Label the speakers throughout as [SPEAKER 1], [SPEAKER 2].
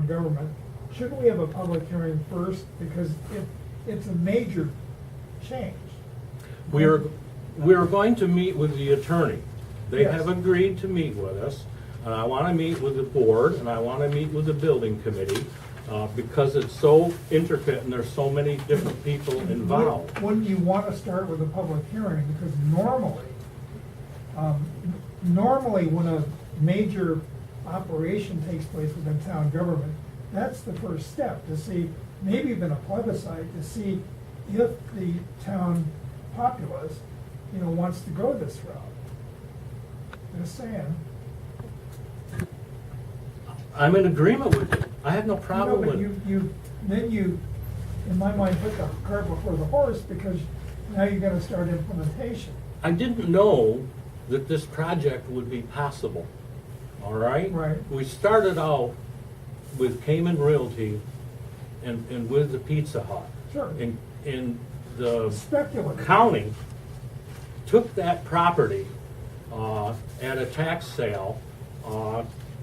[SPEAKER 1] government, shouldn't we have a public hearing first? Because it's a major change.
[SPEAKER 2] We are going to meet with the attorney. They
[SPEAKER 1] Yes.
[SPEAKER 2] have agreed to meet with us, and I want to meet with the board, and I want to meet with the building committee, because it's so intricate and there's so many different people involved.
[SPEAKER 1] Wouldn't you want to start with a public hearing? Because normally when a major operation takes place within town government, that's the first step, to see, maybe even a plebiscite, to see if the town populace, wants to go this route. Just saying.
[SPEAKER 2] I'm in agreement with you. I have no problem
[SPEAKER 1] But
[SPEAKER 2] with it.
[SPEAKER 1] you, in my mind, put the cart before the horse, because now you're gonna start implementation.
[SPEAKER 2] I didn't know that this project would be possible, all right?
[SPEAKER 1] Right.
[SPEAKER 2] We started out with Cayman Realty and with the Pizza Hut.
[SPEAKER 1] Sure.
[SPEAKER 2] And the
[SPEAKER 1] Speculative.
[SPEAKER 2] county took that property at a tax sale,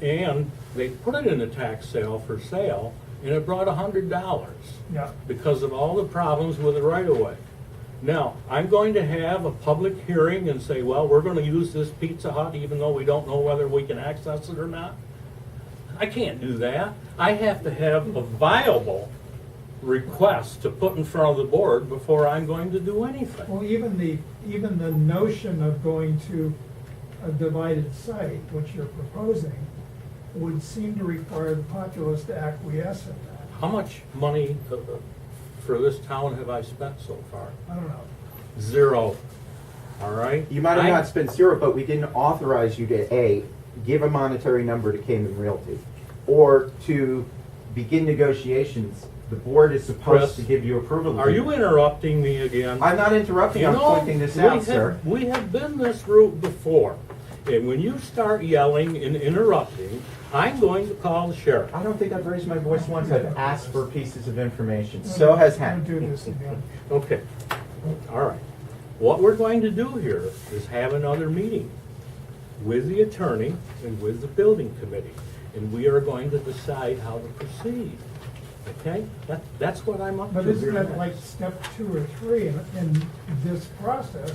[SPEAKER 2] and they put it in a tax sale for sale, and it brought $100
[SPEAKER 1] Yeah.
[SPEAKER 2] because of all the problems with the right-of-way. Now, I'm going to have a public hearing and say, well, we're going to use this Pizza Hut even though we don't know whether we can access it or not. I can't do that. I have to have a viable request to put in front of the board before I'm going to do anything.
[SPEAKER 1] Well, even the notion of going to a divided site, which you're proposing, would seem to require the populace to acquiesce in that.
[SPEAKER 2] How much money for this town have I spent so far?
[SPEAKER 1] I don't know.
[SPEAKER 2] Zero. All right?
[SPEAKER 3] You might have not spent zero, but we didn't authorize you to, A, give a monetary number to Cayman Realty, or to begin negotiations. The board is supposed
[SPEAKER 2] Chris,
[SPEAKER 3] to give you approval.
[SPEAKER 2] Are you interrupting me again?
[SPEAKER 3] I'm not interrupting, I'm pointing this out, sir.
[SPEAKER 2] We have been this route before. And when you start yelling and interrupting, I'm going to call the sheriff.
[SPEAKER 3] I don't think I've raised my voice once. I've asked for pieces of information. So has
[SPEAKER 1] Don't
[SPEAKER 3] Hank.
[SPEAKER 1] do this again.
[SPEAKER 2] Okay. All right. What we're going to do here is have another meeting with the attorney and with the building committee. And we are going to decide how to proceed. Okay? That's what I'm up to.
[SPEAKER 1] But isn't
[SPEAKER 2] here.
[SPEAKER 1] that like step 2 or 3 in this process?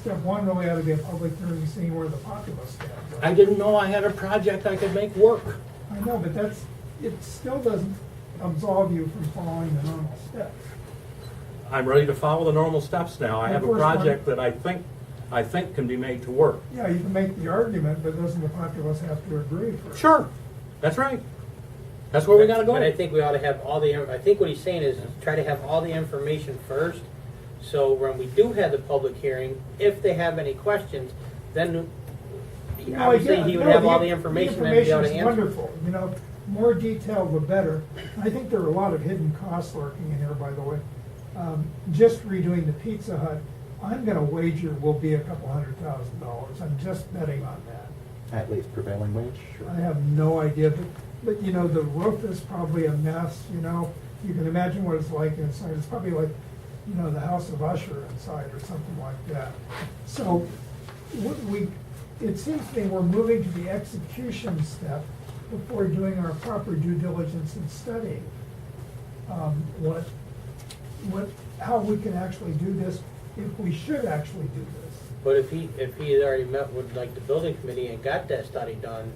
[SPEAKER 1] Step 1 really ought to be a public hearing, seeing where the populace stands.
[SPEAKER 2] I didn't know I had a project I could make work.
[SPEAKER 1] I know, but it still doesn't absolve you from following the normal steps.
[SPEAKER 2] I'm ready to follow the normal steps now. I have a
[SPEAKER 1] Of course,
[SPEAKER 2] project that I think can be made to work.
[SPEAKER 1] Yeah, you can make the argument, but doesn't the populace have to agree first?
[SPEAKER 2] Sure. That's right. That's where we gotta go.
[SPEAKER 4] But I think we ought to have all I think what he's saying is try to have all the information first, so when we do have the public hearing, if they have any questions, then obviously he would have all the information and be able to
[SPEAKER 1] The
[SPEAKER 4] answer.
[SPEAKER 1] information's wonderful, more detailed the better. I think there are a lot of hidden costs lurking in here, by the way. Just redoing the Pizza Hut, I'm gonna wager will be a couple $100,000. I'm just betting on that.
[SPEAKER 3] At least prevailing wage, sure.
[SPEAKER 1] I have no idea, but the roof is probably a mess, You can imagine what it's like inside. It's probably like, the House of Usher inside or something like that. So it seems to me we're moving to the execution step before doing our proper due diligence and studying how we can actually do this, if we should actually do this.
[SPEAKER 4] But if he had already met with like the building committee and got that study done,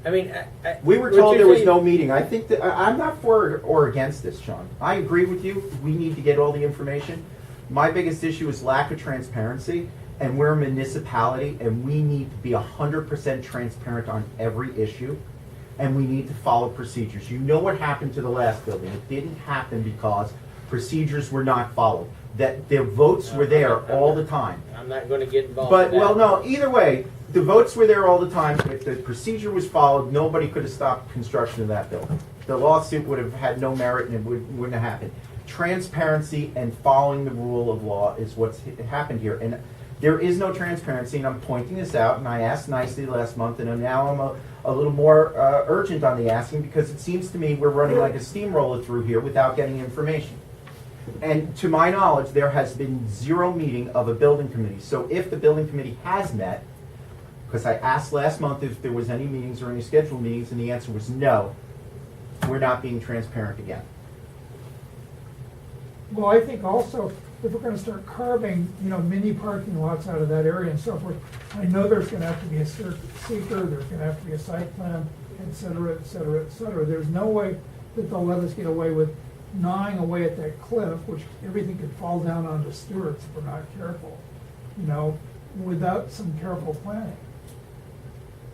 [SPEAKER 4] I mean,
[SPEAKER 3] We were
[SPEAKER 4] what
[SPEAKER 3] told
[SPEAKER 4] you're
[SPEAKER 3] there was
[SPEAKER 4] saying-
[SPEAKER 3] no meeting. I think that, I'm not for or against this, Sean. I agree with you. We need to get all the information. My biggest issue is lack of transparency, and we're a municipality, and we need to be 100% transparent on every issue, and we need to follow procedures. You know what happened to the last building. It didn't happen because procedures were not followed. That their votes were there all the time.
[SPEAKER 4] I'm not going to get involved.
[SPEAKER 3] But,
[SPEAKER 4] in that.
[SPEAKER 3] well, no, either way, the votes were there all the time. If the procedure was followed, nobody could have stopped construction of that building. The lawsuit would have had no merit and it wouldn't have happened. Transparency and following the rule of law is what's happened here. And there is no transparency, and I'm pointing this out, and I asked nicely last month, and now I'm a little more urgent on the asking, because it seems to me we're running like a steamroller through here without getting information. And to my knowledge, there has been zero meeting of a building committee. So if the building committee has met, because I asked last month if there was any meetings or any scheduled meetings, and the answer was no. we're not being transparent again.
[SPEAKER 1] Well, I think also, if we're gonna start carving, mini parking lots out of that area and so forth, I know there's gonna have to be a seeker, there's gonna have to be a site plan, et cetera, et cetera, et cetera. There's no way that they'll let us get away with gnawing away at that cliff, which everything could fall down onto Stewart's if we're not careful, without some careful planning.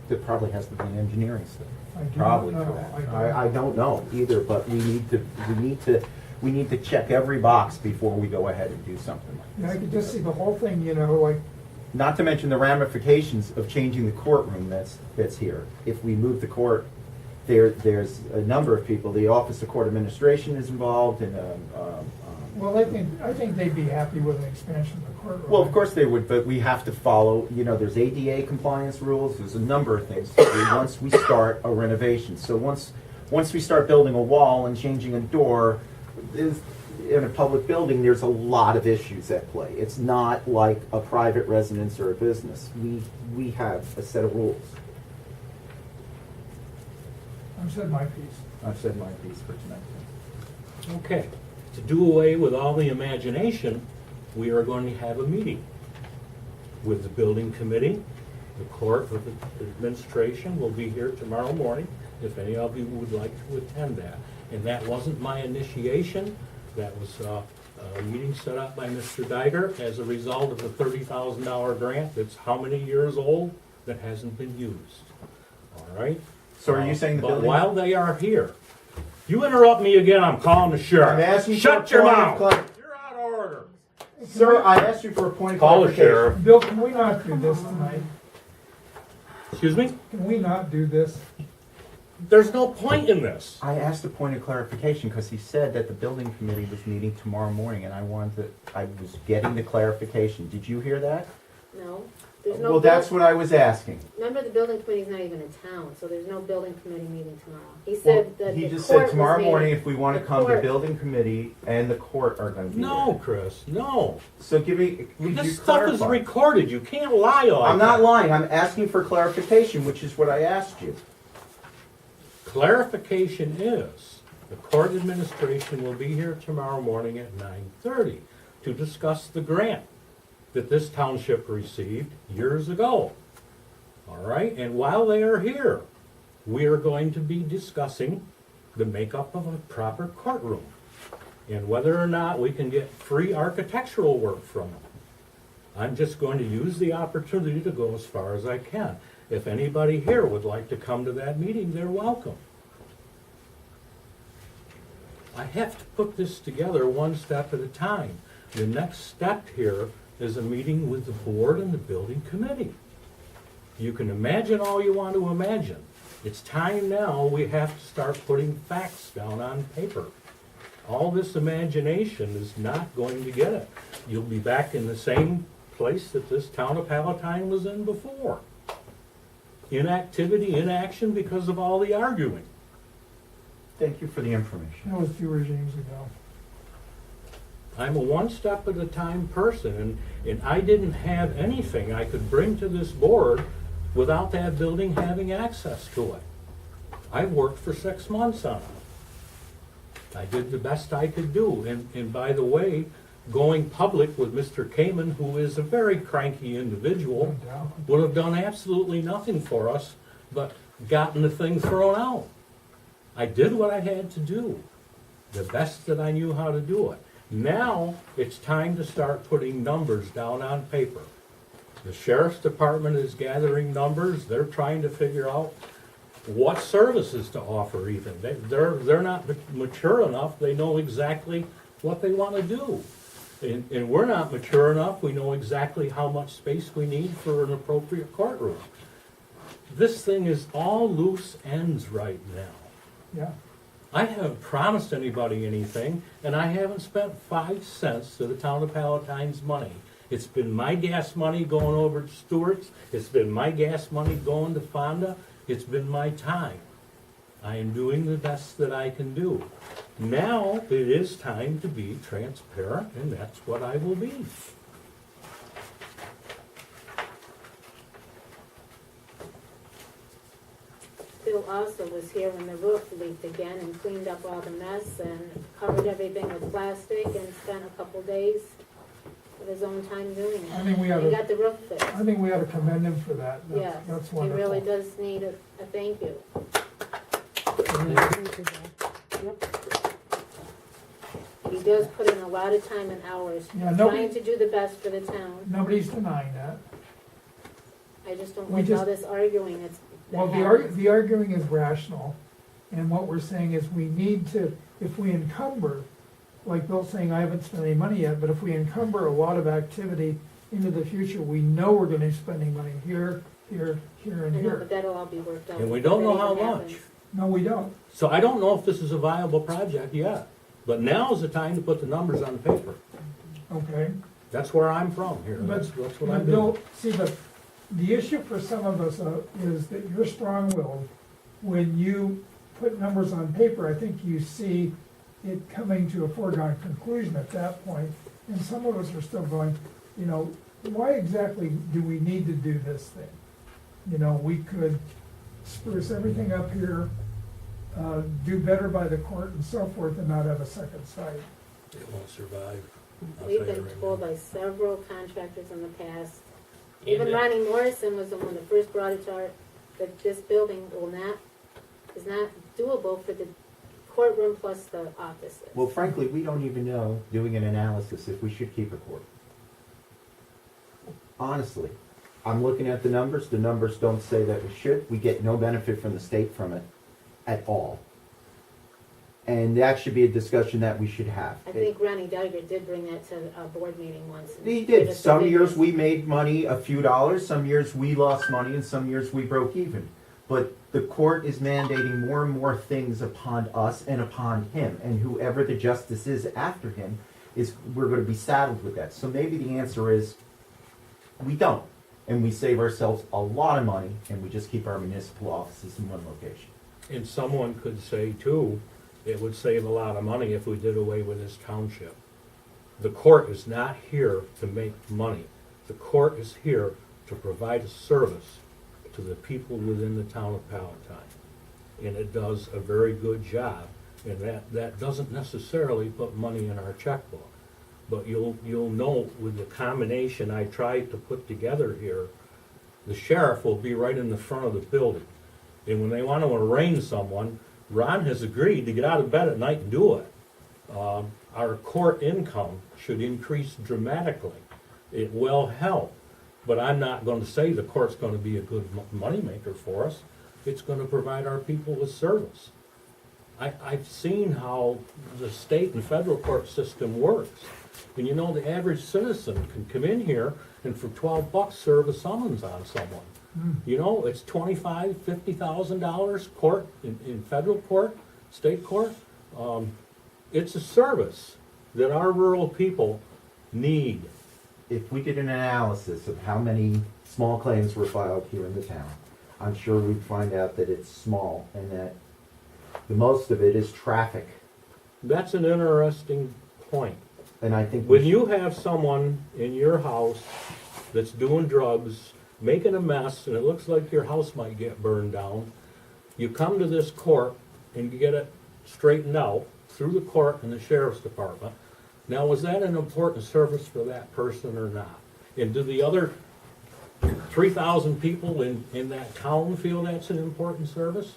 [SPEAKER 3] There probably has to be an engineering study.
[SPEAKER 1] I do
[SPEAKER 3] Probably
[SPEAKER 1] not
[SPEAKER 3] for
[SPEAKER 1] know.
[SPEAKER 3] that. I don't know either, but we need to check every box before we go ahead and do something like
[SPEAKER 1] Yeah,
[SPEAKER 3] this.
[SPEAKER 1] I could just see the whole thing, like,
[SPEAKER 3] Not to mention the ramifications of changing the courtroom that's here. If we move the court, there's a number of people, the Office of Court Administration is involved, and,
[SPEAKER 1] well, I think they'd be happy with an expansion of the courtroom.
[SPEAKER 3] well, of course they would, but we have to follow, there's ADA compliance rules, there's a number of things once we start a renovation. So once we start building a wall and changing a door, in a public building, there's a lot of issues at play. It's not like a private residence or a business. We have a set of rules.
[SPEAKER 1] I've said my piece.
[SPEAKER 3] I've said my piece for tonight.
[SPEAKER 2] Okay, to do away with all the imagination, we are going to have a meeting with the building committee. The court of the administration will be here tomorrow morning, if any of you would like to attend that. And that wasn't my initiation, that was a meeting set up by Mr. Geiger as a result of the $30,000 grant that's how many years old that hasn't been used. All right?
[SPEAKER 3] So are you saying the
[SPEAKER 2] But
[SPEAKER 3] building?
[SPEAKER 2] while they are here, you interrupt me again, I'm calling the sheriff.
[SPEAKER 3] I'm asking
[SPEAKER 2] Shut
[SPEAKER 3] for a
[SPEAKER 2] your
[SPEAKER 3] point of
[SPEAKER 2] mouth.
[SPEAKER 3] clar-
[SPEAKER 2] You're out of order.
[SPEAKER 3] Sir, I asked you for a point of
[SPEAKER 2] Call the
[SPEAKER 3] clarification.
[SPEAKER 2] sheriff.
[SPEAKER 1] Bill, can we not do this tonight?
[SPEAKER 2] Excuse me?
[SPEAKER 1] Can we not do this?
[SPEAKER 2] There's no point in this.
[SPEAKER 3] I asked a point of clarification because he said that the building committee was meeting tomorrow morning, and I was getting the clarification. Did you hear that?
[SPEAKER 5] No, there's no.
[SPEAKER 3] Well, that's what I was asking.
[SPEAKER 5] Remember, the building committee's not even in town, so there's no building committee meeting tomorrow. He said that
[SPEAKER 3] He
[SPEAKER 5] the
[SPEAKER 3] just
[SPEAKER 5] court
[SPEAKER 3] said
[SPEAKER 5] was
[SPEAKER 3] tomorrow
[SPEAKER 5] meeting.
[SPEAKER 3] morning, if we want to
[SPEAKER 5] The
[SPEAKER 3] come, the
[SPEAKER 5] court-
[SPEAKER 3] building committee and the court are going to be
[SPEAKER 2] No,
[SPEAKER 3] there.
[SPEAKER 2] Chris, no.
[SPEAKER 3] So could you
[SPEAKER 2] This stuff is
[SPEAKER 3] clarify?
[SPEAKER 2] recorded. You can't lie on
[SPEAKER 3] I'm not lying. I'm asking for clarification, which is what I asked you.
[SPEAKER 2] Clarification is, the court administration will be here tomorrow morning at 9:30 to discuss the grant that this township received years ago. All right, and while they are here, we are going to be discussing the makeup of a proper courtroom and whether or not we can get free architectural work from them. I'm just going to use the opportunity to go as far as I can. If anybody here would like to come to that meeting, they're welcome. I have to put this together one step at a time. The next step here is a meeting with the board and the building committee. You can imagine all you want to imagine. It's time now we have to start putting facts down on paper. All this imagination is not going to get it. You'll be back in the same place that this town of Palatine was in before. Inactivity, inaction because of all the arguing.
[SPEAKER 3] Thank you for the information.
[SPEAKER 1] That was 2 regimes ago.
[SPEAKER 2] I'm a one step at a time person, and I didn't have anything I could bring to this board without that building having access to it. I worked for 6 months on it. I did the best I could do, and by the way, going public with Mr. Kamen, who is a very cranky individual,
[SPEAKER 1] No doubt.
[SPEAKER 2] would have done absolutely nothing for us but gotten the thing thrown out. I did what I had to do, the best that I knew how to do it. Now, it's time to start putting numbers down on paper. The sheriff's department is gathering numbers. They're trying to figure out what services to offer even. They're not mature enough. They know exactly what they want to do. And we're not mature enough. We know exactly how much space we need for an appropriate courtroom. This thing is all loose ends right now.
[SPEAKER 1] Yeah.
[SPEAKER 2] I haven't promised anybody anything, and I haven't spent 5 cents to the town of Palatine's money. It's been my gas money going over to Stewart's. It's been my gas money going to Fonda. It's been my time. I am doing the best that I can do. Now it is time to be transparent, and that's what I will be.
[SPEAKER 5] Bill, also was here when the roof leaked again and cleaned up all the mess and covered everything with plastic and spent a couple days of his own time doing it.
[SPEAKER 1] I think we ought
[SPEAKER 5] And
[SPEAKER 1] to,
[SPEAKER 5] got the roof fixed.
[SPEAKER 1] I think we ought to commend him for that.
[SPEAKER 5] Yes,
[SPEAKER 1] That's
[SPEAKER 5] he
[SPEAKER 1] wonderful.
[SPEAKER 5] really does need a thank you. He does put in a lot of time and hours,
[SPEAKER 1] Yeah, nobody-
[SPEAKER 5] trying to do the best for the town.
[SPEAKER 1] Nobody's denying that.
[SPEAKER 5] I just don't
[SPEAKER 1] We
[SPEAKER 5] like
[SPEAKER 1] just-
[SPEAKER 5] all this arguing that's.
[SPEAKER 1] Well,
[SPEAKER 5] that
[SPEAKER 1] the
[SPEAKER 5] happens.
[SPEAKER 1] arguing is rational, and what we're saying is we need to, if we encumber, like Bill's saying, I haven't spent any money yet, but if we encumber a lot of activity into the future, we know we're gonna be spending money here, here, here, and
[SPEAKER 5] I know,
[SPEAKER 1] here.
[SPEAKER 5] but that'll all be worked out.
[SPEAKER 2] And we
[SPEAKER 5] before
[SPEAKER 2] don't
[SPEAKER 5] that
[SPEAKER 2] know how
[SPEAKER 5] even
[SPEAKER 2] much.
[SPEAKER 5] happens.
[SPEAKER 1] No, we don't.
[SPEAKER 2] So I don't know if this is a viable project yet, but now is the time to put the numbers on paper.
[SPEAKER 1] Okay.
[SPEAKER 2] That's where I'm from here,
[SPEAKER 1] But,
[SPEAKER 2] that's what
[SPEAKER 1] but
[SPEAKER 2] I'm
[SPEAKER 1] Bill,
[SPEAKER 2] doing.
[SPEAKER 1] see, the issue for some of us is that you're strong-willed. When you put numbers on paper, I think you see it coming to a foregone conclusion at that point. And some of us are still going, you know, why exactly do we need to do this thing? You know, we could spruce everything up here, do better by the court and so forth, and not have a second site.
[SPEAKER 2] It won't survive. I'll
[SPEAKER 5] We've
[SPEAKER 2] tell you
[SPEAKER 5] been
[SPEAKER 2] right
[SPEAKER 5] told
[SPEAKER 2] now.
[SPEAKER 5] by several contractors in the past,
[SPEAKER 4] And
[SPEAKER 5] even
[SPEAKER 4] it-
[SPEAKER 5] Ronnie Morrison was the one that first brought it to our, that this building is not doable for the courtroom plus the offices.
[SPEAKER 3] Well, frankly, we don't even know, doing an analysis, if we should keep a court. Honestly, I'm looking at the numbers don't say that we should, we get no benefit from the state from it at all. And that should be a discussion that we should have.
[SPEAKER 5] I think Ronnie Duggar did bring that to a board meeting once. and
[SPEAKER 3] He
[SPEAKER 5] gave
[SPEAKER 3] did,
[SPEAKER 5] us the
[SPEAKER 3] some years
[SPEAKER 5] figures.
[SPEAKER 3] we made money, a few dollars, some years we lost money, and some years we broke even. But the court is mandating more and more things upon us and upon him, and whoever the justice is after him, we're gonna be saddled with that. So maybe the answer is, we don't, and we save ourselves a lot of money, and we just keep our municipal offices in one location.
[SPEAKER 2] And someone could say too, it would save a lot of money if we did away with this township. The court is not here to make money. The court is here to provide a service to the people within the town of Palatine. And it does a very good job, and that doesn't necessarily put money in our checkbook. But you'll note with the combination I tried to put together here, the sheriff will be right in the front of the building. And when they want to arraign someone, Ron has agreed to get out of bed at night and do it. Our court income should increase dramatically. It will help, but I'm not going to say the court's going to be a good moneymaker for us. It's going to provide our people with service. I've seen how the state and federal court system works. And you know, the average citizen can come in here and for $12 serve a summons on someone. You know, it's $25,000, $50,000 court, in federal court, state court. It's a service that our rural people need.
[SPEAKER 3] If we did an analysis of how many small claims were filed here in the town, I'm sure we'd find out that it's small and that the most of it is traffic.
[SPEAKER 2] That's an interesting point.
[SPEAKER 3] And I think we
[SPEAKER 2] When you have someone in your house that's doing drugs, making a mess, and it looks like your house might get burned down, you come to this court and you get it straightened out through the court and the sheriff's department. Now, was that an important service for that person or not? And do the other 3,000 people in that town feel that's an important service?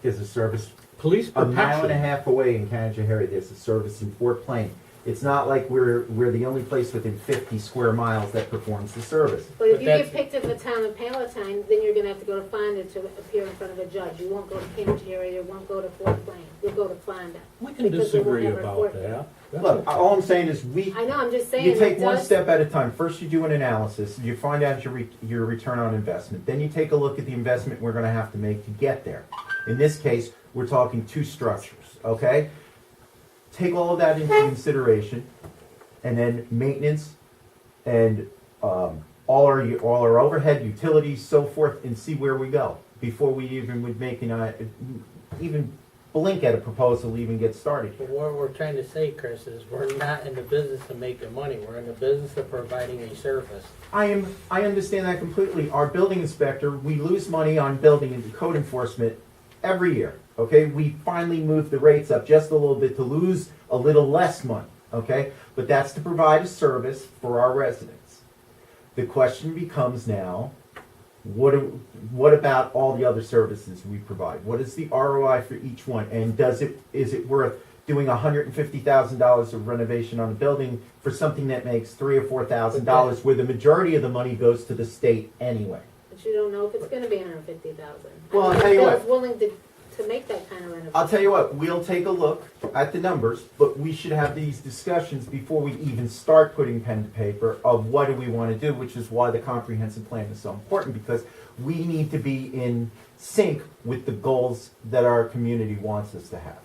[SPEAKER 3] There's a service
[SPEAKER 2] Police
[SPEAKER 3] a mile and a
[SPEAKER 2] protection.
[SPEAKER 3] half away in Canajoharie. There's a service in Fort Plain. It's not like we're the only place within 50 square miles that performs the service.
[SPEAKER 5] But if
[SPEAKER 4] But
[SPEAKER 5] you get
[SPEAKER 4] that's-
[SPEAKER 5] picked in the town of Palatine, then you're gonna have to go to Fonda to appear in front of a judge. You won't go to Canajoharie, you won't go to Fort Plain, you'll go to Fonda.
[SPEAKER 2] We can
[SPEAKER 5] because they won't
[SPEAKER 2] disagree
[SPEAKER 5] have a
[SPEAKER 2] about
[SPEAKER 5] court
[SPEAKER 2] that.
[SPEAKER 5] there.
[SPEAKER 2] That's
[SPEAKER 3] Look,
[SPEAKER 2] okay.
[SPEAKER 3] all I'm saying is we.
[SPEAKER 5] I know, I'm just saying.
[SPEAKER 3] You take
[SPEAKER 5] it
[SPEAKER 3] one
[SPEAKER 5] does-
[SPEAKER 3] step at a time. First, you do an analysis. You find out your return on investment. Then you take a look at the investment we're going to have to make to get there. In this case, we're talking 2 structures. Okay. Take all of that into consideration, and then maintenance, and all our overhead, utilities, so forth, and see where we go before we even would make even blink at a proposal, even get started.
[SPEAKER 4] But what we're trying to say, Chris, is we're not in the business of making money. We're in the business of providing a service.
[SPEAKER 3] I understand that completely. Our building inspector, we lose money on building and code enforcement every year, okay? We finally moved the rates up just a little bit to lose a little less money, okay? But that's to provide a service for our residents. The question becomes now, what about all the other services we provide? What is the ROI for each one? And is it worth doing $150,000 of renovation on a building for something that makes $3,000 or $4,000, where the majority of the money goes to the state anyway?
[SPEAKER 5] But you don't know if it's gonna be $150,000.
[SPEAKER 3] Well, I'll tell you what.
[SPEAKER 5] Bill's willing to make that kind of renovation.
[SPEAKER 3] I'll tell you what, we'll take a look at the numbers, but we should have these discussions before we even start putting pen to paper of what do we want to do, which is why the comprehensive plan is so important, because we need to be in sync with the goals that our community wants us to have,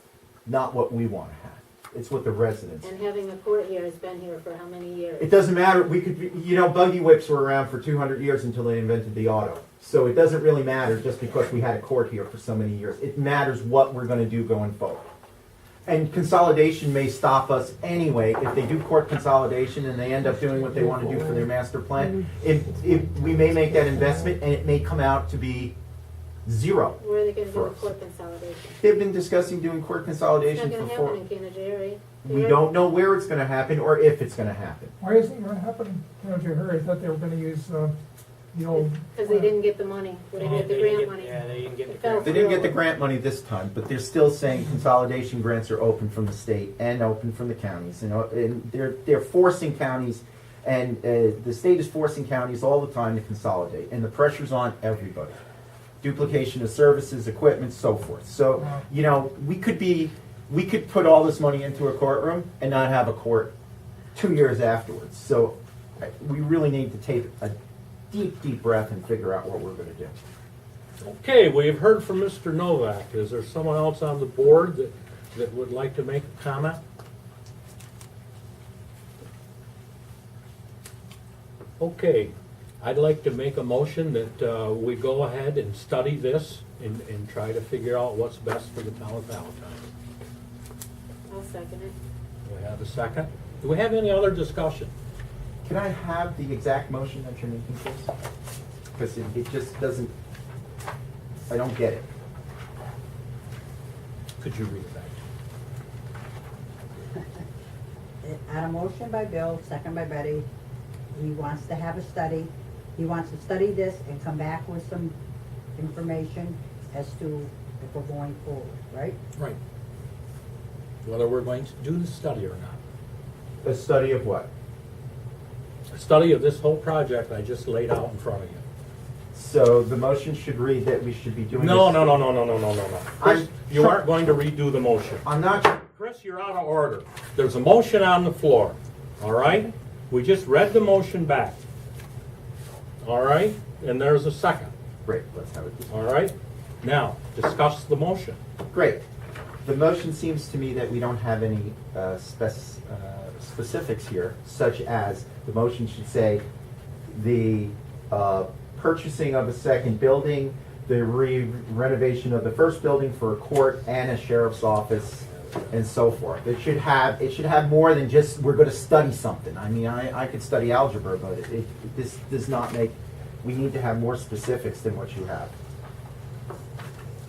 [SPEAKER 3] not what we want to have. It's what the residents.
[SPEAKER 5] And having a court here has been here for how many years?
[SPEAKER 3] It doesn't matter, we could, buggy whips were around for 200 years until they invented the auto. So it doesn't really matter just because we had a court here for so many years. It matters what we're going to do going forward. And consolidation may stop us anyway. If they do court consolidation and they end up doing what they want to do for their master plan, we may make that investment and it may come out to be zero.
[SPEAKER 5] Where are they gonna do
[SPEAKER 3] for
[SPEAKER 5] the
[SPEAKER 3] us.
[SPEAKER 5] court consolidation?
[SPEAKER 3] They've been discussing doing court
[SPEAKER 5] It's
[SPEAKER 3] consolidation
[SPEAKER 5] not
[SPEAKER 3] for
[SPEAKER 5] gonna happen in Canajari.
[SPEAKER 3] We don't know where it's going to happen or if it's going to happen.
[SPEAKER 1] Why isn't it gonna happen? Don't you hear? I thought they were gonna use, the old.
[SPEAKER 5] Because they didn't get the money, they didn't get the grant money.
[SPEAKER 4] Yeah, they didn't get the
[SPEAKER 5] It fell
[SPEAKER 4] grant.
[SPEAKER 3] They didn't get the grant money this time, but they're still saying consolidation grants are open from the state and open from the counties. And they're forcing counties, and the state is forcing counties all the time to consolidate, and the pressure's on everybody. Duplication of services, equipment, so forth. So, we could put all this money into a courtroom and not have a court 2 years afterwards. So, we really need to take a deep breath and figure out what we're going to do.
[SPEAKER 2] Okay, we've heard from Mr. Novak. Is there someone else on the board that would like to make a comment? Okay, I'd like to make a motion that we go ahead and study this and try to figure out what's best for the town of Palatine.
[SPEAKER 5] I'll second it.
[SPEAKER 2] Do we have a second? Do we have any other discussion?
[SPEAKER 3] Can I have the exact motion that you're making, please? Because it just doesn't, I don't get it.
[SPEAKER 2] Could you read it back?
[SPEAKER 6] On a motion by Bill, second by Betty, he wants to have a study. He wants to study this and come back with some information as to if we're going forward, right?
[SPEAKER 2] Right. Whether we're going to do the study or not.
[SPEAKER 3] A study of what?
[SPEAKER 2] A study of this whole project I just laid out in front of you.
[SPEAKER 3] So the motion should read that we should be doing.
[SPEAKER 2] No. Chris,
[SPEAKER 3] I'm
[SPEAKER 2] you
[SPEAKER 3] try-
[SPEAKER 2] aren't going to redo the motion.
[SPEAKER 3] I'm not.
[SPEAKER 2] Chris, you're out of order. There's a motion on the floor, all right? We just read the motion back. All right? And there's a second,
[SPEAKER 3] Great, let's have it.
[SPEAKER 2] all right? Now, discuss the motion.
[SPEAKER 3] Great. The motion seems to me that we don't have any specifics here, such as the motion should say the purchasing of a second building, the renovation of the first building for a court and a sheriff's office, and so forth. It should have more than just we're going to study something. I mean, I could study algebra, but this does not make. We need to have more specifics than what you have.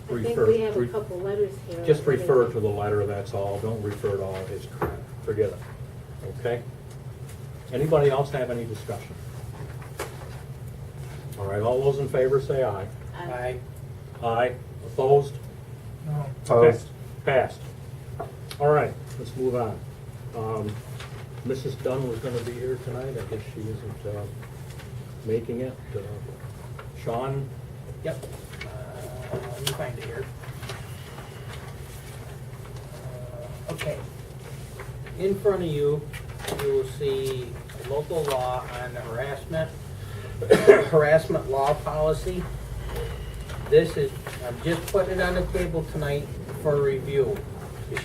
[SPEAKER 5] I think we have a couple letters here.
[SPEAKER 2] Just refer to the letter, that's all. Don't refer to all of his crap. Forget it. Okay? Anybody else have any discussion? All right, all those in favor say aye.
[SPEAKER 4] Aye.
[SPEAKER 2] Aye. Opposed?
[SPEAKER 1] No.
[SPEAKER 3] Opposed?
[SPEAKER 2] Okay, passed. All right, let's move on. Mrs. Dunn was gonna be here tonight. I guess she isn't making it. Sean?
[SPEAKER 4] Yep. Let me find it here. Okay. In front of you, you will see local law on the harassment law policy. This is, I'm just putting it on the table tonight for review.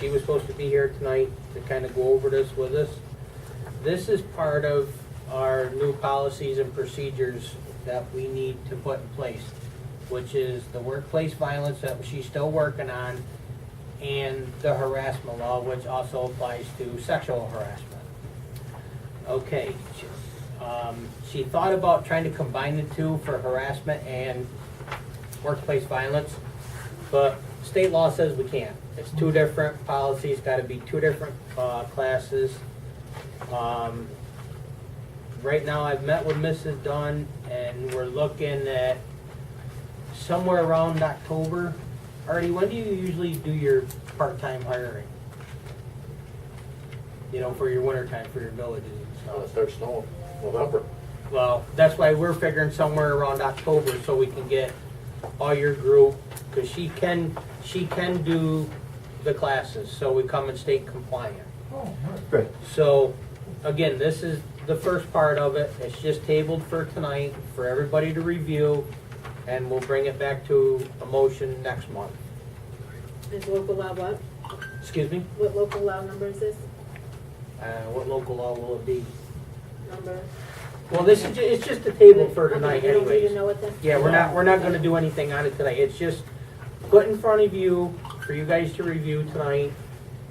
[SPEAKER 4] She was supposed to be here tonight to kind of go over this with us. This is part of our new policies and procedures that we need to put in place, which is the workplace violence that she's still working on, and the harassment law, which also applies to sexual harassment. Okay, she thought about trying to combine the two for harassment and workplace violence, but state law says we can't. It's two different policies, gotta be two different, classes. Right now, I've met with Mrs. Dunn, and we're looking at somewhere around October. Artie, when do you usually do your part-time hiring? You know, for your winter time, for your villages and
[SPEAKER 7] It
[SPEAKER 4] stuff.
[SPEAKER 7] starts snowing, November.
[SPEAKER 4] Well, that's why we're figuring somewhere around October, so we can get all your group, because she can do the classes, so we come and state compliant.
[SPEAKER 1] Oh,
[SPEAKER 3] Good.
[SPEAKER 4] So, again, this is the first part of it. It's just tabled for tonight for everybody to review, and we'll bring it back to a motion next month.
[SPEAKER 5] Is local law what?
[SPEAKER 4] Excuse me?
[SPEAKER 5] What local law number is this?
[SPEAKER 4] What local law will it be?
[SPEAKER 5] Number?
[SPEAKER 4] Well, this is, it's just a table for
[SPEAKER 5] Okay,
[SPEAKER 4] tonight
[SPEAKER 5] you don't need
[SPEAKER 4] anyways.
[SPEAKER 5] to know what this?
[SPEAKER 4] Yeah, we're not gonna do anything on it tonight. It's just put in front of you for you guys to review tonight,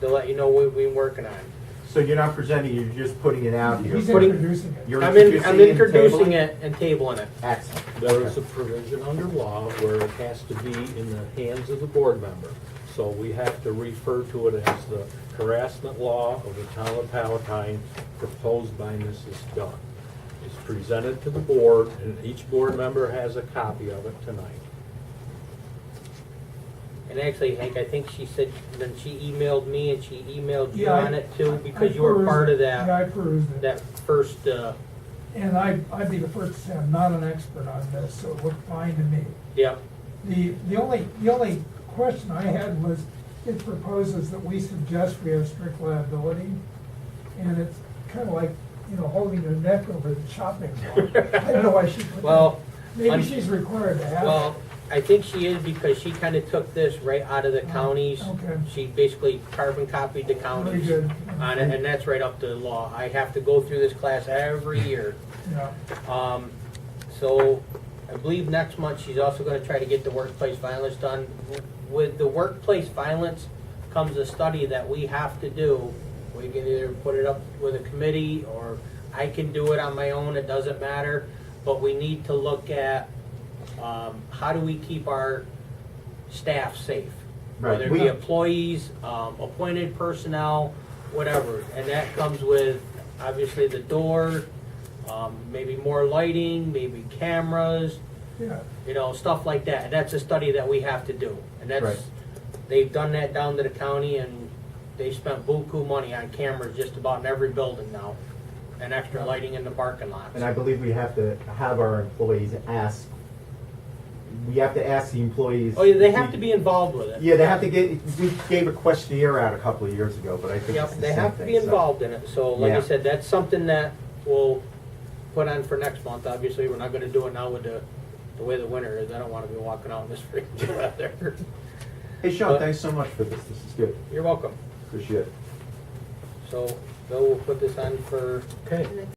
[SPEAKER 4] to let you know what we've been working on.
[SPEAKER 3] So you're not presenting, you're just putting it out here.
[SPEAKER 1] He's
[SPEAKER 4] Putting-
[SPEAKER 1] introducing it.
[SPEAKER 3] You're
[SPEAKER 4] I'm
[SPEAKER 3] introducing
[SPEAKER 4] introducing
[SPEAKER 3] tabling?
[SPEAKER 4] it and tabling it.
[SPEAKER 3] Excellent.
[SPEAKER 2] There is a provision under law where it has to be in the hands of the board member. So we have to refer to it as the harassment law of the town of Palatine proposed by Mrs. Dunn. It's presented to the board, and each board member has a copy of it tonight.
[SPEAKER 4] And actually, Hank, I think she said, then she emailed me and she emailed you
[SPEAKER 1] Yeah,
[SPEAKER 4] on it too,
[SPEAKER 1] I
[SPEAKER 4] because you were
[SPEAKER 1] perused
[SPEAKER 4] part of
[SPEAKER 1] it. Yeah, I
[SPEAKER 4] that,
[SPEAKER 1] perused it.
[SPEAKER 4] that first,
[SPEAKER 1] And I'd be the first to say I'm not an expert on this, so it looked fine to me.
[SPEAKER 4] yeah.
[SPEAKER 1] The only question I had was, it proposes that we suggest we have strict liability, and it's kind of like, you know, holding your neck over the chopping block. I don't know why she put that.
[SPEAKER 4] Well,
[SPEAKER 1] Maybe she's required to have
[SPEAKER 4] Well,
[SPEAKER 1] it.
[SPEAKER 4] I think she is because she kind of took this right out of the counties.
[SPEAKER 1] Okay.
[SPEAKER 4] She basically carbon copied the
[SPEAKER 1] Very
[SPEAKER 4] counties
[SPEAKER 1] good.
[SPEAKER 4] on it, and that's right up to law. I have to go through this class every year.
[SPEAKER 1] Yeah,
[SPEAKER 4] So I believe next month she's also gonna try to get the workplace violence done. With the workplace violence comes a study that we have to do. We can either put it up with a committee, or I can do it on my own, it doesn't matter. But we need to look at, how do we keep our staff safe?
[SPEAKER 3] Right.
[SPEAKER 4] Whether it be employees, appointed personnel, whatever. And that comes with, obviously, the door, maybe more lighting, maybe cameras,
[SPEAKER 1] yeah.
[SPEAKER 4] you know, stuff like that. And that's a study that we have to do. And
[SPEAKER 3] Right.
[SPEAKER 4] that's, they've done that down to the county, and they spent buku money on cameras just about in every building now, and extra lighting in the parking lots.
[SPEAKER 3] And I believe we have to have our employees ask, we have to ask the employees.
[SPEAKER 4] Oh, yeah, they have to be involved with it.
[SPEAKER 3] Yeah, they have to get, we gave a questionnaire out a couple of years ago, but I think it's
[SPEAKER 4] Yep,
[SPEAKER 3] the
[SPEAKER 4] they
[SPEAKER 3] same
[SPEAKER 4] have to
[SPEAKER 3] thing,
[SPEAKER 4] be
[SPEAKER 3] so.
[SPEAKER 4] involved in it. So, like I
[SPEAKER 3] Yeah.
[SPEAKER 4] said, that's something that we'll put on for next month. Obviously, we're not gonna do it now with the way the winter is. I don't wanna be walking out in this freezing weather.
[SPEAKER 3] Hey, Sean,
[SPEAKER 4] But-
[SPEAKER 3] thanks so much for this. This is good.
[SPEAKER 4] You're welcome.
[SPEAKER 3] Appreciate it.
[SPEAKER 4] So, Bill will put this on for
[SPEAKER 2] Okay.